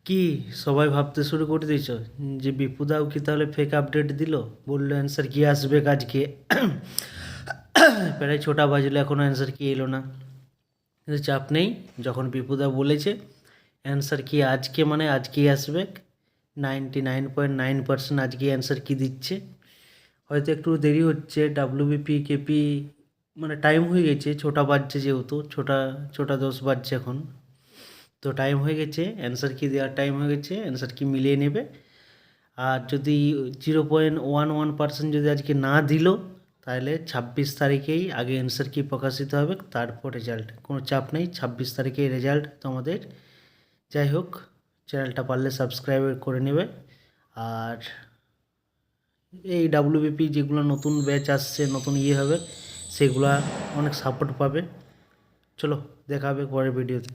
কি সবাই ভাবতে শুরু করে দিয়েছ যে বিপুদাও কি তাহলে ফেক আপডেট দিল? বললো অ্যান্সার কি আসবে আজকে। প্রায় 6টা বাজলো, এখনও অ্যান্সার কি এলো না। কিন্তু চাপ নেই, যখন বিপুদা বলেছে অ্যান্সার কি আজকে মানে আজকেই আসবে। 99.9% আজকে অ্যান্সার কি দিচ্ছে। হয়তো একটু দেরি হচ্ছে, ডাব্লিউবিপি কেপি মানে টাইম হয়ে গেছে, 6টা বাজছে, যেহেতু 6টা 10 বাজছে এখন, তো টাইম হয়ে গেছে, অ্যান্সার কি দেওয়ার টাইম হয়ে গেছে, অ্যান্সার কি মিলিয়ে নেবে। আর যদি 0.11% যদি আজকে না দিল, তাহলে 26 তারিখেই আগে অ্যান্সার কি প্রকাশিত হবে, তারপর রেজাল্ট। কোনো চাপ নেই, 26 তারিখেই রেজাল্ট তোমাদের। যাই হোক, চ্যানেলটা পারলে সাবস্ক্রাইব করে নেবে। আর এই ডাব্লিউবিপি যেগুলো নতুন ব্যাচ আসছে, নতুন হবে, সেগুলা অনেক সাপোর্ট পাবে। চলো, দেখা হবে পরের ভিডিওতে।